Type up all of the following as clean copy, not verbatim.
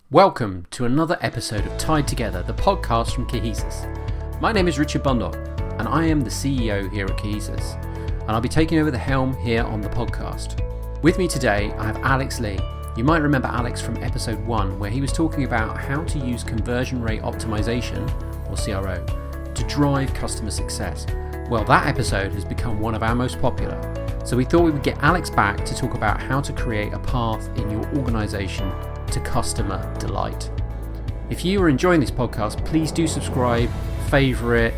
Welcome to another episode of Tied Together, the podcast from Cohaesus. My name is Richard Bundock, and I am the CEO here at Cohaesus, and I'll be taking over the helm here on the podcast. With me today, I have Alex Lee. You might remember Alex from episode 1, where he was talking about how to use conversion rate optimization, or CRO, to drive customer success. Well, that episode has become one of our most popular, so we thought we would get Alex back to talk about how to create a path in your organisation to customer delight. If you are enjoying this podcast, please do subscribe, favourite,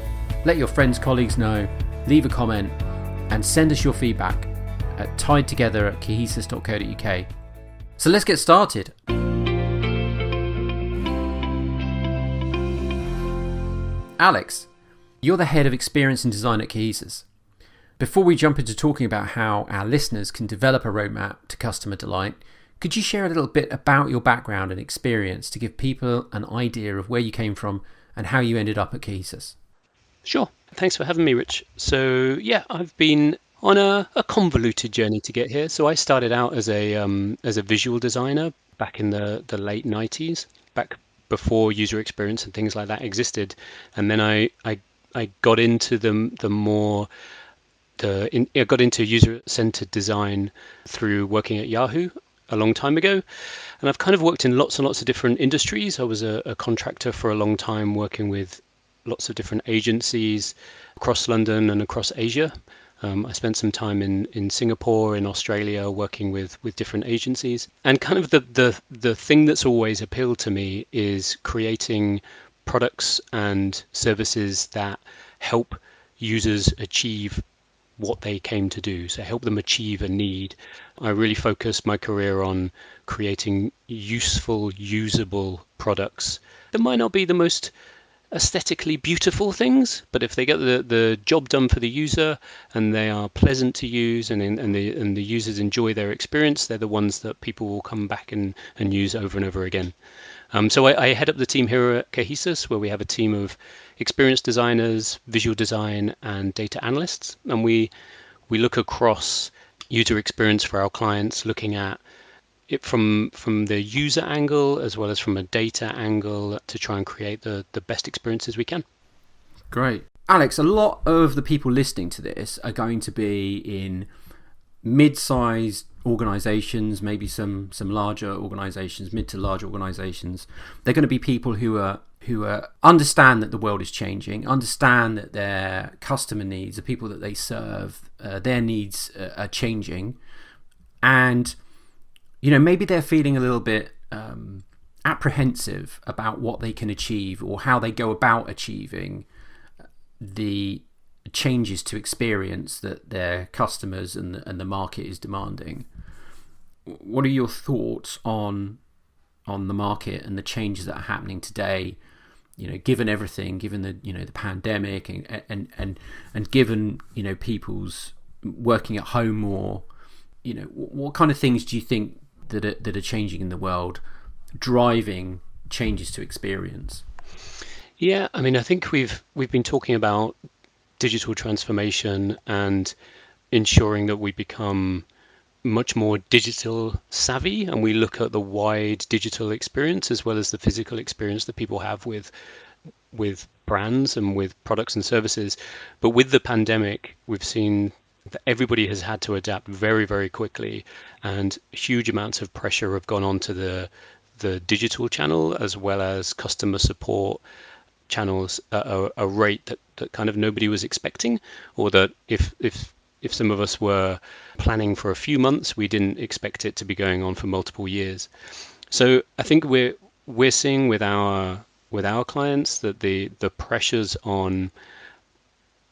let your friends, colleagues know, leave a comment, and send us your feedback at tiedtogether@cohaesus.co.uk. So let's get started. Alex, you're the head of Experience and Design at Cohaesus. Before we jump into talking about how our listeners can develop a roadmap to customer delight, could you share a little bit about your background and experience to give people an idea of where you came from and how you ended up at Cohaesus? Sure. Thanks for having me, Rich. So I've been on a convoluted journey to get here. So I started out as a visual designer back in the late 90s, back before user experience and things like that existed. And then I got into I got into user-centered design through working at Yahoo a long time ago. And I've kind of worked in lots and lots of different industries. I was a contractor for a long time, working with lots of different agencies across London and across Asia. I spent some time in Singapore, in Australia, working with different agencies. And kind of the thing that's always appealed to me is creating products and services that help users achieve what they came to do, so help them achieve a need. I really focused my career on creating useful, usable products that might not be the most aesthetically beautiful things, but if they get the job done for the user and they are pleasant to use and the users enjoy their experience, they're the ones that people will come back and use over and over again. So I head up the team here at Cohaesus, where we have a team of experienced designers, visual design, and data analysts. And we look across user experience for our clients, looking at it from the user angle as well as from a data angle to try and create the best experiences we can. Great. Alex, a lot of the people listening to this are going to be in mid-sized organizations, maybe some larger organizations, mid to large organizations. They're going to be people who understand that the world is changing, understand that their customer needs, the people that they serve, their needs are changing, and maybe they're feeling a little bit apprehensive about what they can achieve or how they go about achieving the changes to experience that their customers and the market is demanding. What are your thoughts on the market and the changes that are happening today? Given everything, given the the pandemic and given people's working at home more, what kind of things do you think that are changing in the world, driving changes to experience? Yeah, I mean, I think we've been talking about digital transformation and ensuring that we become much more digital savvy, and we look at the wide digital experience as well as the physical experience that people have with brands and with products and services. But with the pandemic, we've seen that everybody has had to adapt very, very quickly, and huge amounts of pressure have gone on to the digital channel as well as customer support channels at a rate that kind of nobody was expecting, or that if some of us were planning for a few months, we didn't expect it to be going on for multiple years. So I think we're seeing with our clients that the pressures on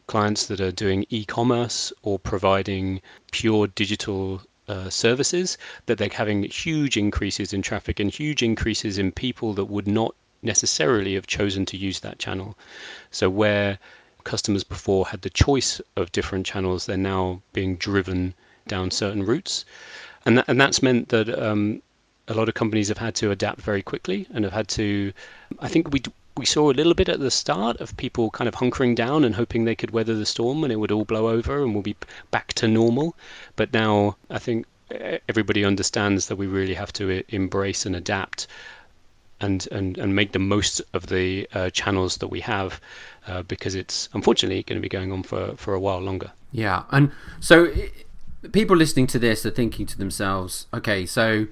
clients that are doing e-commerce or providing pure digital services, that they're having huge increases in traffic and huge increases in people that would not necessarily have chosen to use that channel. So where customers before had the choice of different channels, they're now being driven down certain routes, and that's meant that a lot of companies have had to adapt very quickly and have had to. I think we saw a little bit at the start of people kind of hunkering down and hoping they could weather the storm and it would all blow over and we'll be back to normal. But now I think everybody understands that we really have to embrace and adapt and make the most of the channels that we have, because it's unfortunately going to be going on for a while longer. Yeah, and so people listening to this are thinking to themselves, okay, so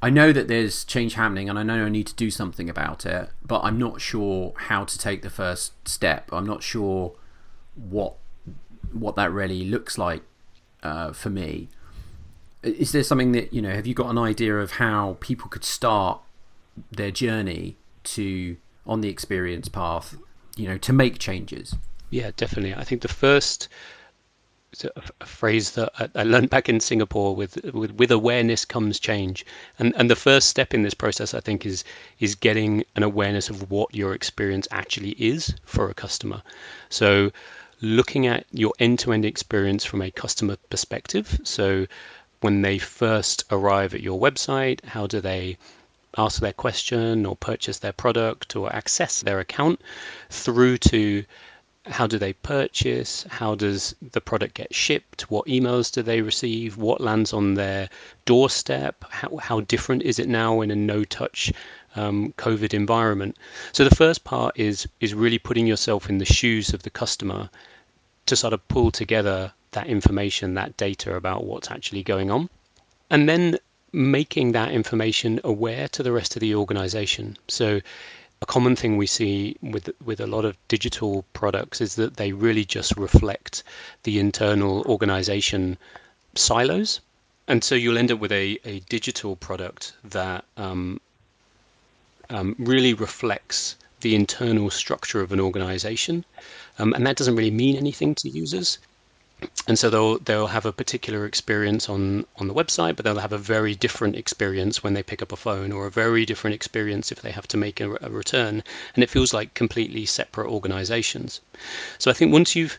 I know that there's change happening and I know I need to do something about it, but I'm not sure how to take the first step. I'm not sure what that really looks like for me. Is there something that, have you got an idea of how people could start their journey on the experience path, to make changes? Yeah, definitely. I think the first, a phrase that I learned back in Singapore, with awareness comes change, and the first step in this process, I think, is getting an awareness of what your experience actually is for a customer. So looking at your end-to-end experience from a customer perspective. So when they first arrive at your website, how do they ask their question or purchase their product or access their account, through to how do they purchase, how does the product get shipped, what emails do they receive, what lands on their doorstep, how different is it now in a no-touch COVID environment. So the first part is really putting yourself in the shoes of the customer to sort of pull together that information, that data about what's actually going on, and then making that information aware to the rest of the organization. So a common thing we see with a lot of digital products is that they really just reflect the internal organization silos. And so you'll end up with a digital product that really reflects the internal structure of an organization. And that doesn't really mean anything to users. And so they'll have a particular experience on the website, but they'll have a very different experience when they pick up a phone, or a very different experience if they have to make a return. And it feels like completely separate organizations. So I think once you've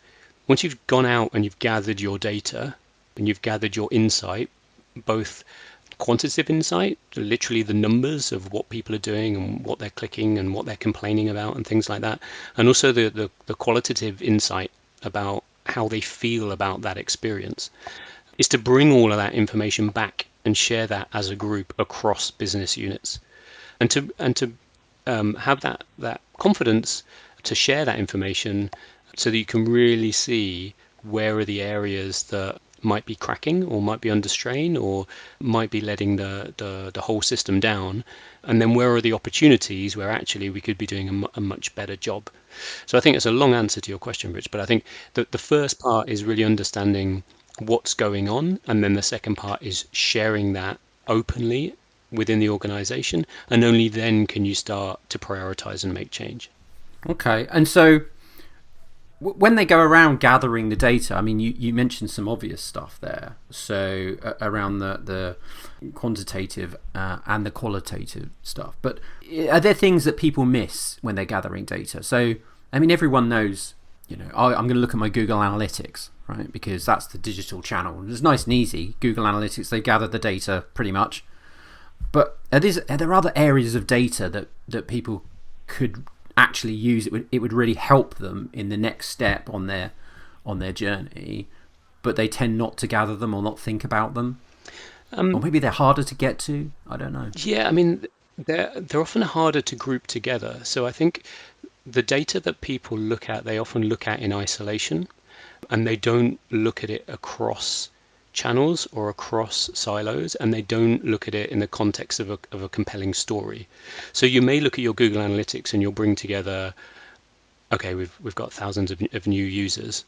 gone out and you've gathered your data and you've gathered your insight, both quantitative insight, literally the numbers of what people are doing and what they're clicking and what they're complaining about and things like that, and also the qualitative insight about how they feel about that experience, is to bring all of that information back and share that as a group across business units, and to have that confidence to share that information, so that you can really see where are the areas that might be cracking or might be under strain or might be letting the whole system down, and then where are the opportunities where actually we could be doing a much better job. So I think it's a long answer to your question, Rich, but I think that the first part is really understanding what's going on, and then the second part is sharing that openly within the organization, and only then can you start to prioritize and make change. Okay, and so when they go around gathering the data, I mean, you mentioned some obvious stuff there. So around the quantitative and the qualitative stuff. But are there things that people miss when they're gathering data? So, I mean, everyone knows, I'm going to look at my Google Analytics, right? Because that's the digital channel. It's nice and easy. Google Analytics, they gather the data pretty much. But are there other areas of data that people could actually use? It would really help them in the next step on their journey, but they tend not to gather them or not think about them, or maybe they're harder to get to. I don't know. Yeah, I mean, they're often harder to group together. So I think the data that people look at, they often look at in isolation, and they don't look at it across channels or across silos, and they don't look at it in the context of a compelling story. So you may look at your Google Analytics and you'll bring together, okay, we've got thousands of new users,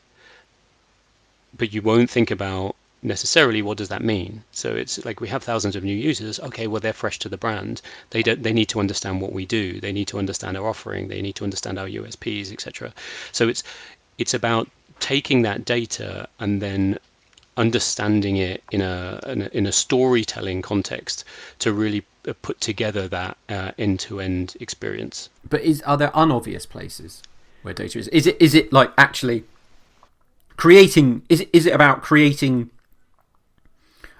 but you won't think about necessarily what does that mean. So it's like, we have thousands of new users. Okay, well, they're fresh to the brand. They need to understand what we do. They need to understand our offering. They need to understand our USPs, etc. So it's about taking that data and then understanding it in a storytelling context to really put together that end-to-end experience. But are there unobvious places where data is? Is it like actually creating? Is it about creating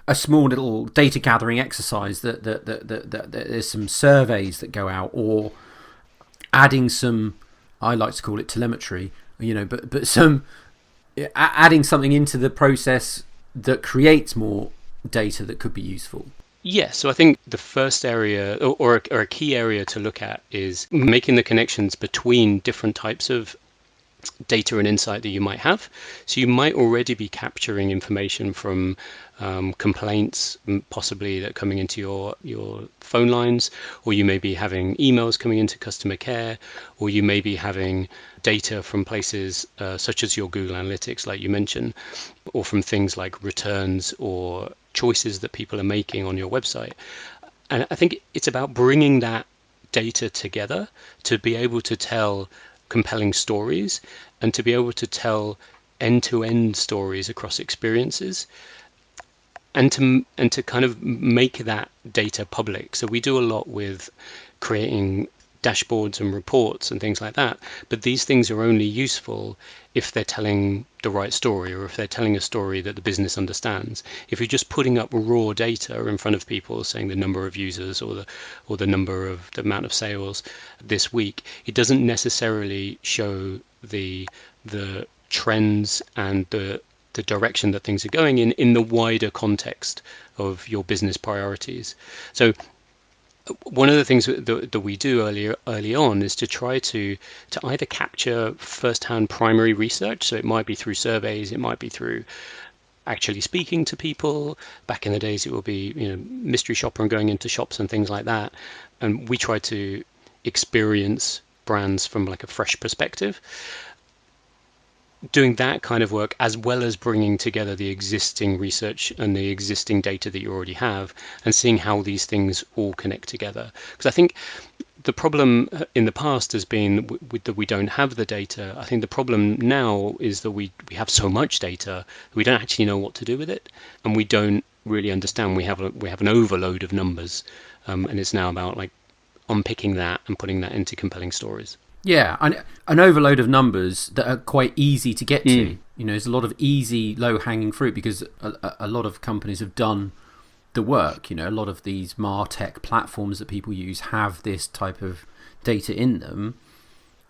a small little data gathering exercise that there's some surveys that go out, or adding some, I like to call it telemetry, but some adding something into the process that creates more data that could be useful? Yes, so I think the first area or a key area to look at is making the connections between different types of data and insight that you might have. So you might already be capturing information from complaints, possibly that are coming into your phone lines, or you may be having emails coming into customer care, or you may be having data from places such as your Google Analytics, like you mentioned, or from things like returns or choices that people are making on your website. And I think it's about bringing that data together to be able to tell compelling stories and to be able to tell end-to-end stories across experiences and to kind of make that data public. So we do a lot with creating dashboards and reports and things like that, but these things are only useful if they're telling the right story, or if they're telling a story that the business understands. If you're just putting up raw data in front of people saying the number of users or the number of the amount of sales this week, it doesn't necessarily show the trends and the direction that things are going in the wider context of your business priorities. So one of the things that we do early on is to try to either capture first-hand primary research. So it might be through surveys, it might be through actually speaking to people. Back in the days, it will be mystery shopper and going into shops and things like that. And we try to experience brands from like a fresh perspective, doing that kind of work, as well as bringing together the existing research and the existing data that you already have and seeing how these things all connect together. Because I think the problem in the past has been that we don't have the data. I think the problem now is that we have so much data, we don't actually know what to do with it, and we don't really understand. We have an overload of numbers, and it's now about like unpicking that and putting that into compelling stories. Yeah, an overload of numbers that are quite easy to get to. There's a lot of easy, low-hanging fruit because a lot of companies have done the work. A lot of these MarTech platforms that people use have this type of data in them,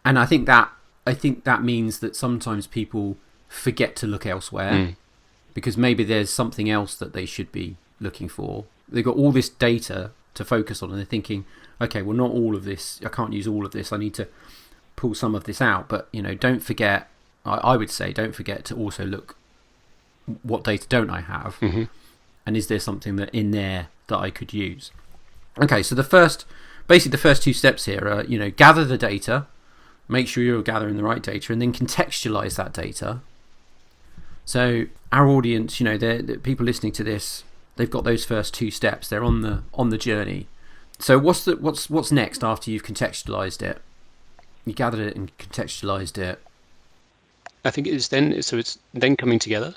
and I think that means that sometimes people forget to look elsewhere because maybe there's something else that they should be looking for. They've got all this data to focus on, and they're thinking, okay, well, not all of this. I can't use all of this. I need to pull some of this out. But don't forget. I would say don't forget to also look. What data don't I have? And is there something that in there that I could use? Okay, so the first two steps here are gather the data, make sure you're gathering the right data, and then contextualize that data. So our audience, the people listening to this, they've got those first two steps. They're on the journey. So what's next after you've contextualized it? You gathered it and contextualized it. I think it's then coming together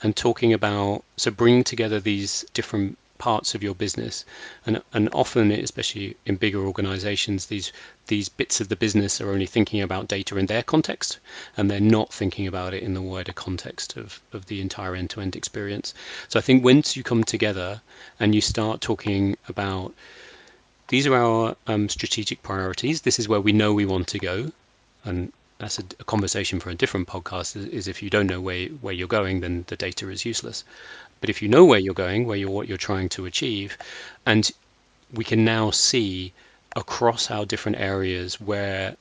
and talking about, so bringing together these different parts of your business, and often, especially in bigger organizations, these bits of the business are only thinking about data in their context, and they're not thinking about it in the wider context of the entire end-to-end experience. So I think once you come together and you start talking about, these are our strategic priorities, this is where we know we want to go, and that's a conversation for a different podcast, is if you don't know where you're going, then the data is useless. But if you know where you're going, what you're trying to achieve, and we can now see across our different areas where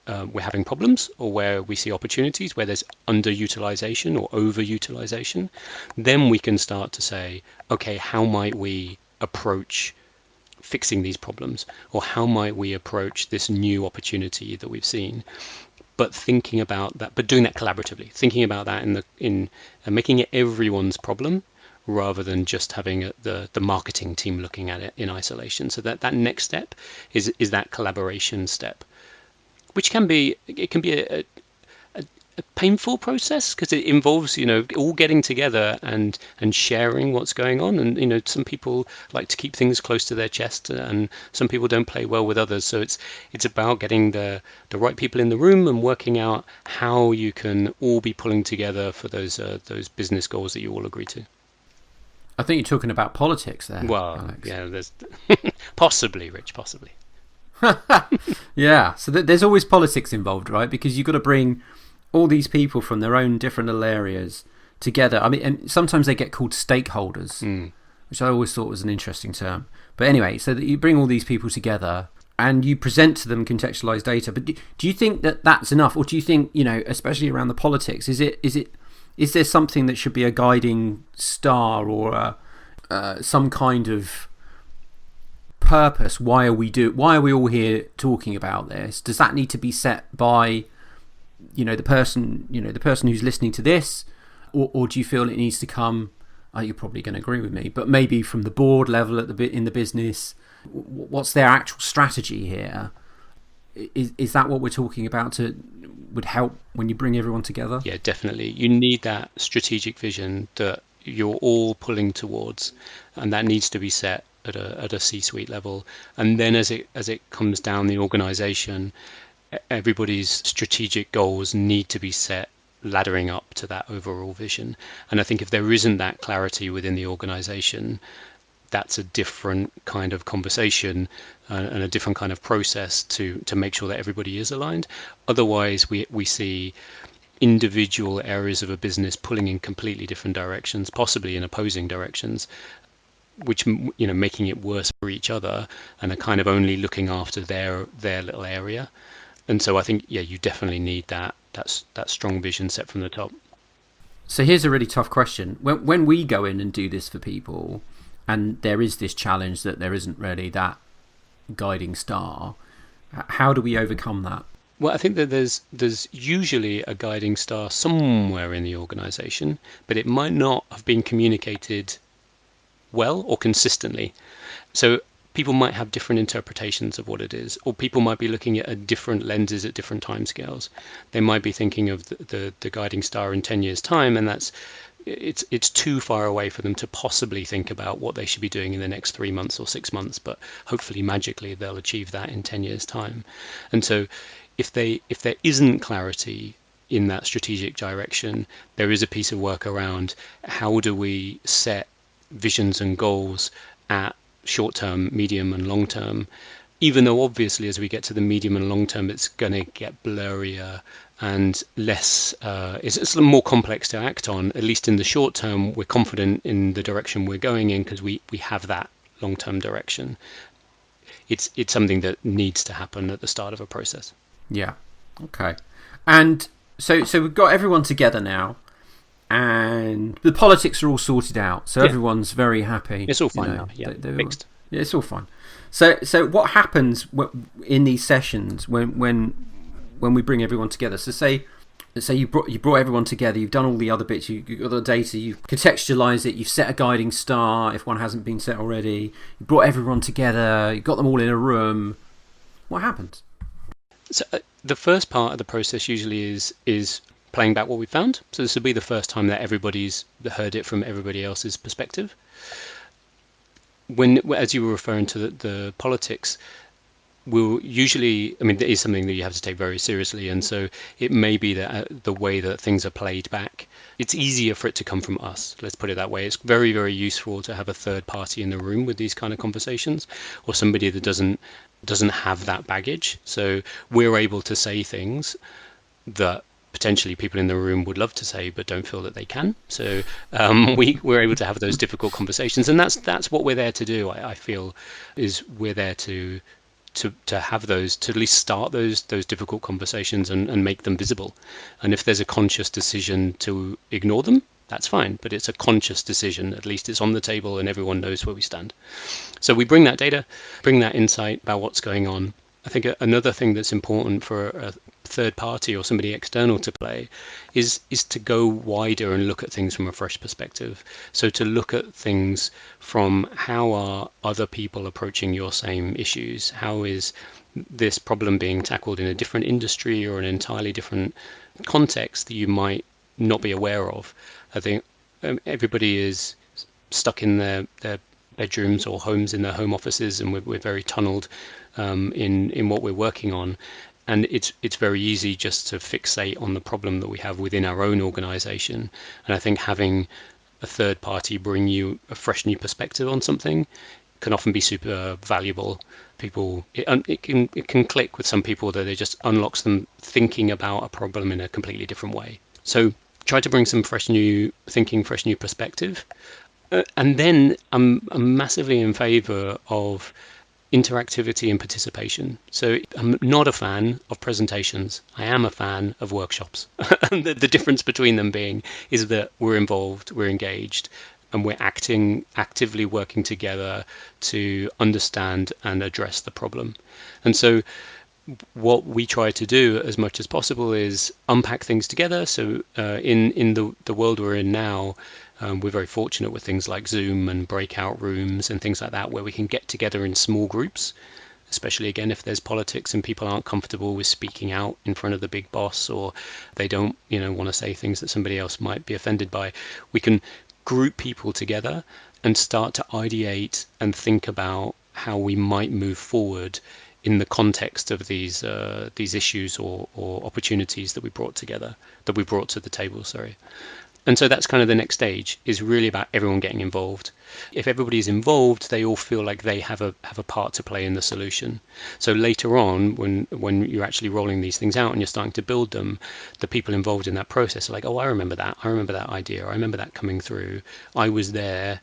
we're having problems or where we see opportunities, where there's underutilization or overutilization, then we can start to say, okay, how might we approach fixing these problems, or how might we approach this new opportunity that we've seen? But thinking about that, but doing that collaboratively, thinking about that in making it everyone's problem, rather than just having the marketing team looking at it in isolation. So that next step is that collaboration step, which can be a painful process because it involves all getting together and sharing what's going on, and some people like to keep things close to their chest, and some people don't play well with others. So it's about getting the right people in the room and working out how you can all be pulling together for those business goals that you all agree to. I think you're talking about politics there. Well, Alex. Yeah, there's possibly, Rich, possibly. Yeah, so there's always politics involved, right? Because you've got to bring all these people from their own different little areas together. I mean, and sometimes they get called stakeholders. which I always thought was an interesting term. But anyway, so that you bring all these people together and you present to them contextualized data. But do you think that that's enough, or do you think, especially around the politics, is there something that should be a guiding star or some kind of purpose? Why are we all here talking about this? Does that need to be set by the person who's listening to this, or do you feel it needs to come? You're probably going to agree with me, but maybe from the board level in the business. What's their actual strategy here? Is that what we're talking about would help when you bring everyone together? Yeah, definitely. You need that strategic vision that you're all pulling towards, and that needs to be set at a C-suite level. And then as it comes down the organization, everybody's strategic goals need to be set laddering up to that overall vision. And I think if there isn't that clarity within the organization, that's a different kind of conversation and a different kind of process to make sure that everybody is aligned. Otherwise, we see individual areas of a business pulling in completely different directions, possibly in opposing directions, which making it worse for each other, and are kind of only looking after their little area. And so I think, you definitely need that strong vision set from the top. So here's a really tough question. When we go in and do this for people, and there is this challenge that there isn't really that guiding star, how do we overcome that? Well, I think that there's usually a guiding star somewhere in the organization, but it might not have been communicated well or consistently. So people might have different interpretations of what it is, or people might be looking at different lenses at different timescales. They might be thinking of the guiding star in 10 years' time, and it's too far away for them to possibly think about what they should be doing in the next 3 months or 6 months, but hopefully magically they'll achieve that in 10 years' time. And so if there isn't clarity in that strategic direction, there is a piece of work around how do we set visions and goals at short term, medium and long term, even though obviously as we get to the medium and long term, it's going to get blurrier and less, it's more complex to act on. At least in the short term, we're confident in the direction we're going in because we have that long term direction. It's something that needs to happen at the start of a process. Yeah. Okay. And so we've got everyone together now, and the politics are all sorted out, so everyone's very happy. It's all fine now. Yeah, fixed. Yeah, it's all fine. So what happens in these sessions when we bring everyone together? So say you brought everyone together, you've done all the other bits, you've got the data, you've contextualized it, you've set a guiding star if one hasn't been set already, you brought everyone together, you got them all in a room. What happens? So the first part of the process usually is playing back what we found. So this will be the first time that everybody's heard it from everybody else's perspective. As you were referring to the politics, we'll usually, it is something that you have to take very seriously, and so it may be that the way that things are played back, it's easier for it to come from us. Let's put it that way. It's very, very useful to have a third party in the room with these kind of conversations, or somebody that doesn't have that baggage. So we're able to say things that potentially people in the room would love to say but don't feel that they can. So we're able to have those difficult conversations, and that's what we're there to do. I feel is we're there to have those, to at least start those difficult conversations and make them visible. And if there's a conscious decision to ignore them, that's fine, but it's a conscious decision. At least it's on the table and everyone knows where we stand. So we bring that data, bring that insight about what's going on. I think another thing that's important for a third party or somebody external to play is to go wider and look at things from a fresh perspective. So to look at things from how are other people approaching your same issues? How is this problem being tackled in a different industry or an entirely different context that you might not be aware of? I think everybody is stuck in their bedrooms or homes, in their home offices, and we're very tunneled in what we're working on. And it's very easy just to fixate on the problem that we have within our own organization. And I think having a third party bring you a fresh new perspective on something can often be super valuable. It can click with some people that it just unlocks them thinking about a problem in a completely different way. So try to bring some fresh new thinking, fresh new perspective. And then I'm massively in favor of interactivity and participation. So I'm not a fan of presentations. I am a fan of workshops. And the difference between them being is that we're involved, we're engaged, and we're actively working together to understand and address the problem. And so what we try to do as much as possible is unpack things together. So in the world we're in now, we're very fortunate with things like Zoom and breakout rooms and things like that, where we can get together in small groups, especially again if there's politics and people aren't comfortable with speaking out in front of the big boss, or they don't want to say things that somebody else might be offended by. We can group people together and start to ideate and think about how we might move forward in the context of these issues or opportunities that we brought to the table. Sorry. And so that's kind of the next stage, is really about everyone getting involved. If everybody's involved, they all feel like they have a part to play in the solution. So later on, when you're actually rolling these things out and you're starting to build them, the people involved in that process are like, oh, I remember that idea, I remember that coming through, I was there.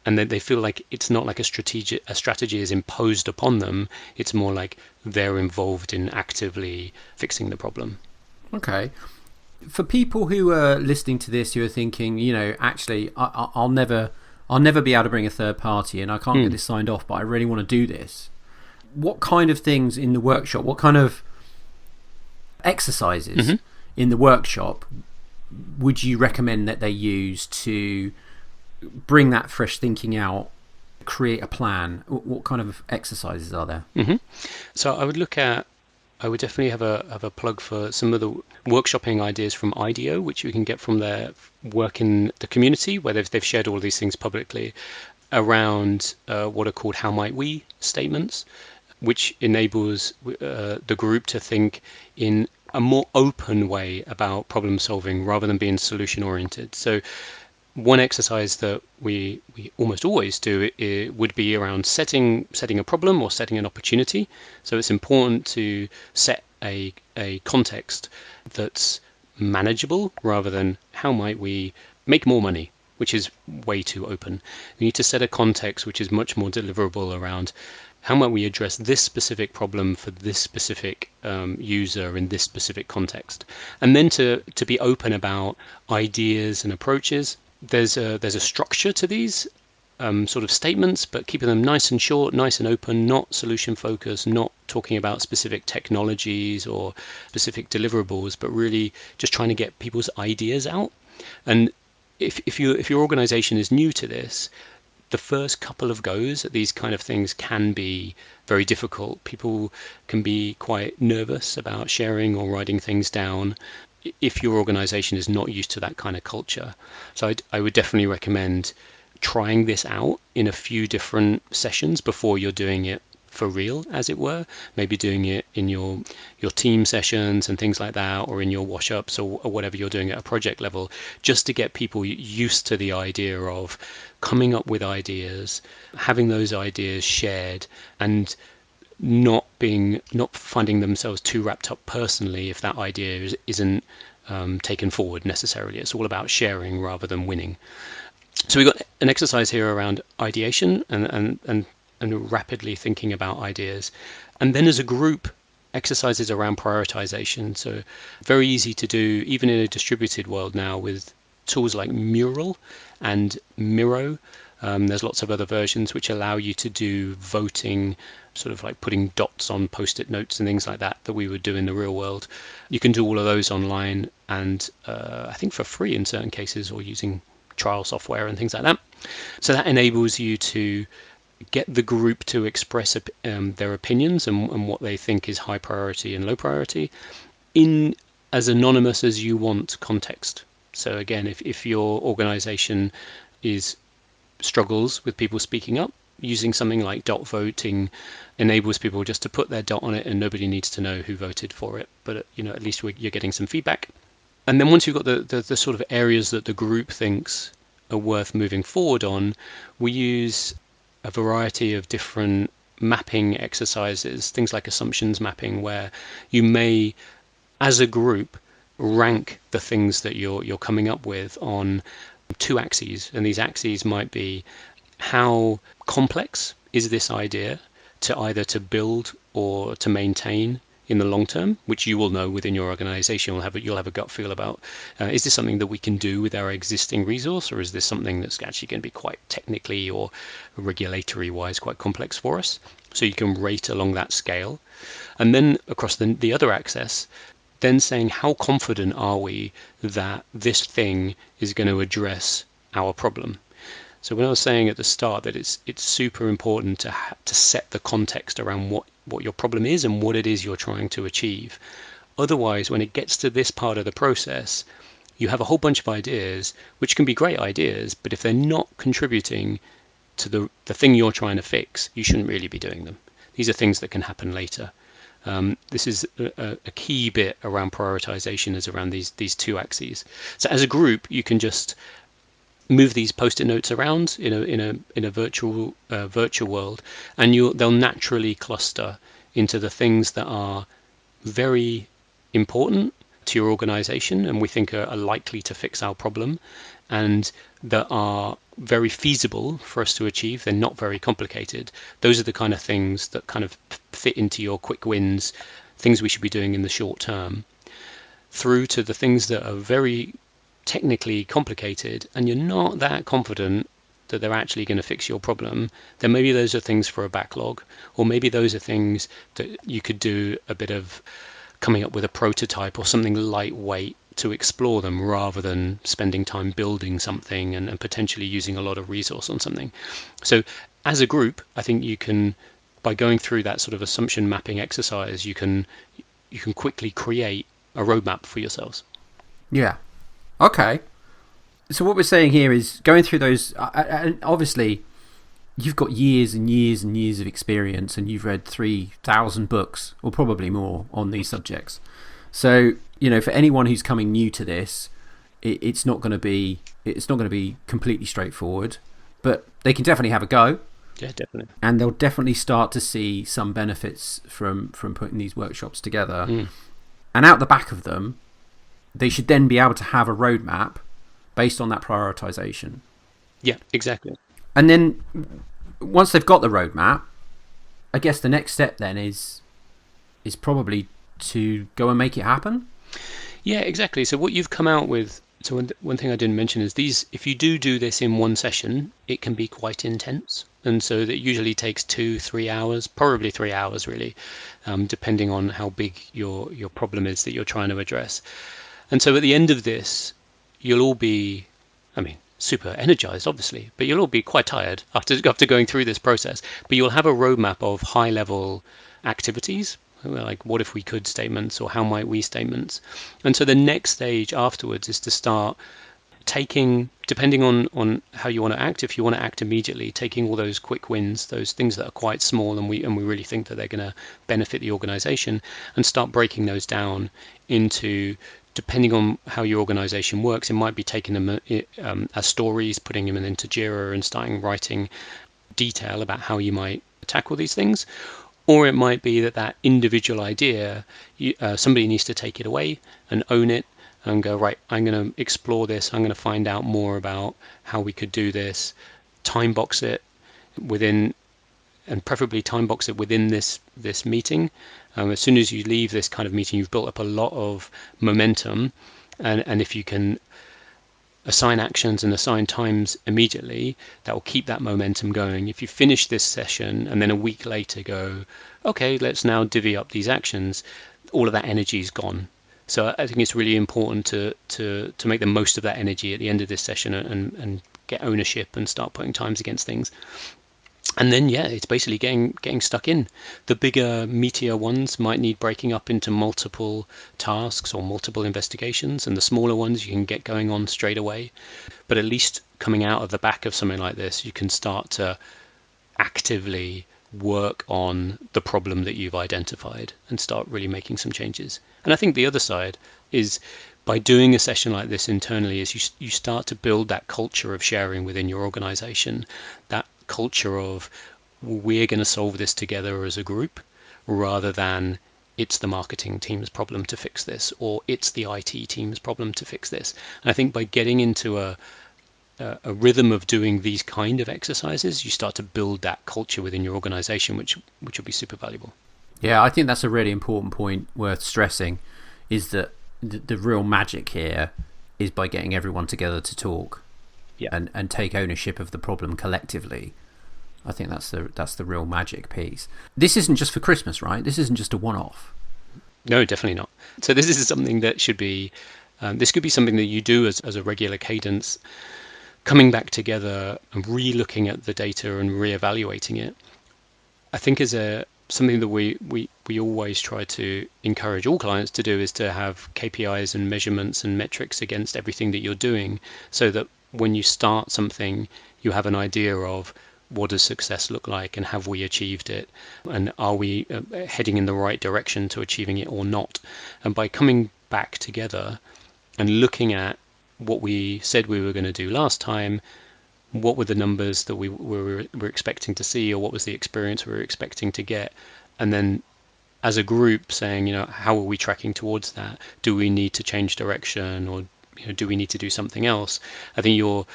And then they feel like it's not like a strategy is imposed upon them. It's more like they're involved in actively fixing the problem. Okay. For people who are listening to this, who are thinking, actually, I'll never be able to bring a third party, and I can't get this signed off, but I really want to do this. What kind of things in the workshop? What kind of exercises in the workshop would you recommend that they use to bring that fresh thinking out, create a plan? What kind of exercises are there? So I would definitely have a plug for some of the workshopping ideas from IDEO, which you can get from their work in the community, where they've shared all of these things publicly around what are called "How might we" statements, which enables the group to think in a more open way about problem solving rather than being solution oriented. So one exercise that we almost always do would be around setting a problem or setting an opportunity. So it's important to set a context that's manageable rather than how might we make more money, which is way too open. We need to set a context which is much more deliverable around how might we address this specific problem for this specific user in this specific context, and then to be open about ideas and approaches. There's a structure to these sort of statements, but keeping them nice and short, nice and open, not solution focused, not talking about specific technologies or specific deliverables, but really just trying to get people's ideas out. And if your organization is new to this, the first couple of goes at these kind of things can be very difficult. People can be quite nervous about sharing or writing things down if your organization is not used to that kind of culture. So I would definitely recommend trying this out in a few different sessions before you're doing it for real, as it were. Maybe doing it in your team sessions and things like that, or in your wash-ups, or whatever you're doing at a project level, just to get people used to the idea of coming up with ideas, having those ideas shared, and not finding themselves too wrapped up personally if that idea isn't taken forward necessarily. It's all about sharing rather than winning. So we've got an exercise here around ideation and rapidly thinking about ideas. And then as a group, exercises around prioritization. So very easy to do, even in a distributed world now, with tools like Mural and Miro. There's lots of other versions which allow you to do voting, sort of like putting dots on post-it notes and things like that we would do in the real world. You can do all of those online, and I think for free in certain cases, or using trial software and things like that. So that enables you to get the group to express their opinions and what they think is high priority and low priority in as anonymous as you want context. So again, if your organization struggles with people speaking up, using something like dot voting enables people just to put their dot on it and nobody needs to know who voted for it. But at least you're getting some feedback. And then once you've got the sort of areas that the group thinks are worth moving forward on, we use a variety of different mapping exercises, things like assumptions mapping, where you may, as a group, rank the things that you're coming up with on two axes, and these axes might be how complex is this idea to either to build or to maintain in the long term, which you will know within your organization. You'll have a gut feel about, is this something that we can do with our existing resource, or is this something that's actually going to be quite technically or regulatory wise quite complex for us? So you can rate along that scale. And then across the other axis, then saying how confident are we that this thing is going to address our problem. So when I was saying at the start that it's super important to set the context around what your problem is and what it is you're trying to achieve. Otherwise, when it gets to this part of the process, you have a whole bunch of ideas, which can be great ideas, but if they're not contributing to the thing you're trying to fix, you shouldn't really be doing them. These are things that can happen later. This is a key bit around prioritization, is around these two axes. So as a group, you can just move these post-it notes around in a virtual world, and they'll naturally cluster into the things that are very important to your organization and we think are likely to fix our problem, and that are very feasible for us to achieve. They're not very complicated. Those are the kind of things that kind of fit into your quick wins, things we should be doing in the short term, through to the things that are very technically complicated and you're not that confident that they're actually going to fix your problem. Then maybe those are things for a backlog, or maybe those are things that you could do a bit of coming up with a prototype or something lightweight to explore them, rather than spending time building something and potentially using a lot of resource on something. So as a group, I think you can, by going through that sort of assumption mapping exercise, you can quickly create a roadmap for yourselves. Yeah. Okay. So what we're saying here is going through those, and obviously you've got years and years and years of experience, and you've read 3,000 books or probably more on these subjects. So, for anyone who's coming new to this, it's not going to be completely straightforward, but they can definitely have a go. Yeah, definitely. And they'll definitely start to see some benefits from putting these workshops together. And out the back of them, they should then be able to have a roadmap based on that prioritization. Yeah, exactly. And then once they've got the roadmap, I guess the next step then is probably to go and make it happen. Yeah, exactly. So what you've come out with, so one thing I didn't mention is these, if you do this in one session, it can be quite intense. And so that usually takes 2-3 hours, probably 3 hours really, depending on how big your problem is that you're trying to address. And so at the end of this, you'll all be, super energized, obviously, but you'll all be quite tired after going through this process. But you'll have a roadmap of high-level activities, like what if we could statements or how might we statements. And so the next stage afterwards is to start taking, depending on how you want to act, if you want to act immediately, taking all those quick wins, those things that are quite small and we really think that they're going to benefit the organization, and start breaking those down into, depending on how your organization works, it might be taking them as stories, putting them into Jira and starting writing detail about how you might tackle these things. Or it might be that individual idea, somebody needs to take it away and own it and go, right, I'm going to explore this. I'm going to find out more about how we could do this, time box it within, and preferably time box it within this meeting. As soon as you leave this kind of meeting, you've built up a lot of momentum. And if you can assign actions and assign times immediately, that will keep that momentum going. If you finish this session and then a week later go, okay, let's now divvy up these actions, all of that energy is gone. So I think it's really important to make the most of that energy at the end of this session and get ownership and start putting times against things. And then, it's basically getting stuck in. The bigger, meatier ones might need breaking up into multiple tasks or multiple investigations, and the smaller ones you can get going on straight away. But at least coming out of the back of something like this, you can start to actively work on the problem that you've identified and start really making some changes. And I think the other side is, by doing a session like this internally, is you start to build that culture of sharing within your organization, that culture of we're going to solve this together as a group, rather than it's the marketing team's problem to fix this, or it's the IT team's problem to fix this. And I think by getting into a a rhythm of doing these kind of exercises, you start to build that culture within your organization, which will be super valuable. Yeah, I think that's a really important point worth stressing, is that the real magic here is by getting everyone together to talk and take ownership of the problem collectively. I think that's the real magic piece. This isn't just for Christmas, right? This isn't just a one-off. No, definitely not. So this is something that should be, this could be something that you do as a regular cadence, coming back together and re-looking at the data and re-evaluating it. I think is something that we always try to encourage all clients to do, is to have KPIs and measurements and metrics against everything that you're doing, so that when you start something, you have an idea of what does success look like, and have we achieved it, and are we heading in the right direction to achieving it or not. And by coming back together and looking at what we said we were going to do last time, what were the numbers that we were expecting to see, or what was the experience we were expecting to get, and then as a group saying, how are we tracking towards that? Do we need to change direction, or do we need to do something else? I think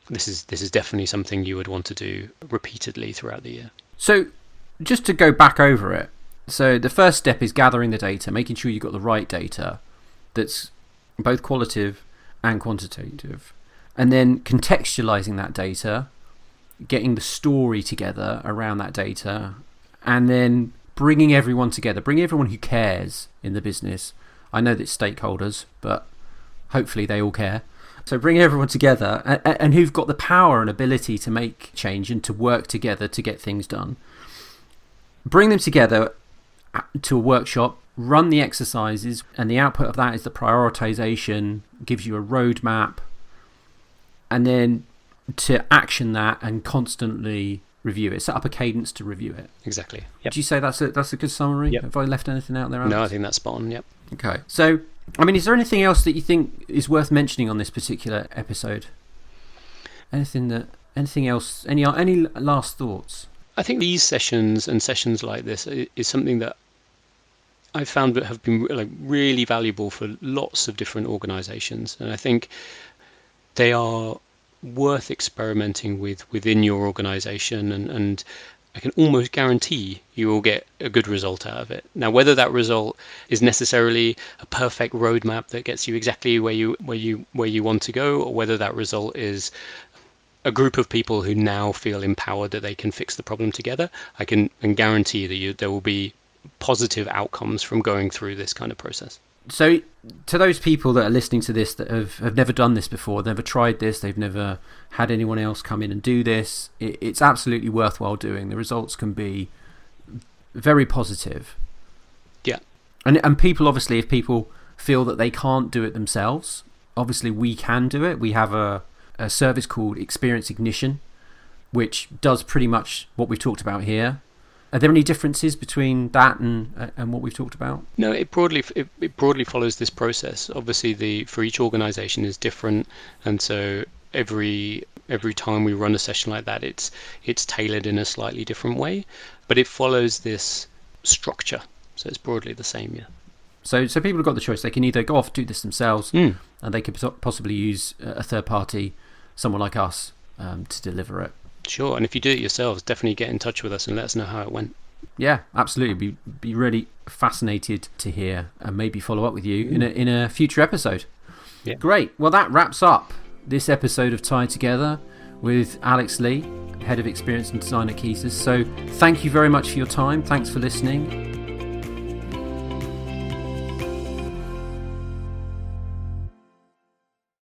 this is definitely something you would want to do repeatedly throughout the year. So just to go back over it, so the first step is gathering the data, making sure you've got the right data that's both qualitative and quantitative, and then contextualizing that data, getting the story together around that data, and then bringing everyone together, bringing everyone who cares in the business. I know that it's stakeholders, but hopefully they all care. So bring everyone together and who've got the power and ability to make change and to work together to get things done. Bring them together to a workshop, run the exercises, and the output of that is the prioritization, gives you a roadmap, and then to action that and constantly review it. Set up a cadence to review it. Exactly. Yep. Do you say that's a good summary? Yep. Have I left anything out there, Alex? No, I think that's spot on. Yep. Okay. So, is there anything else that you think is worth mentioning on this particular episode? Anything else? Any last thoughts? I think these sessions and sessions like this is something that I've found that have been really valuable for lots of different organizations. And I think they are worth experimenting within your organization, and I can almost guarantee you will get a good result out of it. Now, whether that result is necessarily a perfect roadmap that gets you exactly where you want to go, or whether that result is a group of people who now feel empowered that they can fix the problem together, I can guarantee that there will be positive outcomes from going through this kind of process. So to those people that are listening to this that have never done this before, never tried this, they've never had anyone else come in and do this, it's absolutely worthwhile doing. The results can be very positive. Yeah. And people, obviously, if people feel that they can't do it themselves, obviously we can do it. We have a service called Experience Ignition, which does pretty much what we've talked about here. Are there any differences between that and what we've talked about? No, it broadly follows this process. Obviously, for each organization is different, and so every time we run a session like that, it's tailored in a slightly different way, but it follows this structure. So it's broadly the same, yeah. So people have got the choice. They can either go off do this themselves, and they could possibly use a third party, someone like us, to deliver it. Sure, and if you do it yourselves, definitely get in touch with us and let us know how it went. Yeah, absolutely. Be really fascinated to hear and maybe follow up with you in a future episode. Yeah. Great. Well, that wraps up this episode of Tied Together with Alex Lee, Head of Experience and Design at Cohaesus. So thank you very much for your time. Thanks for listening.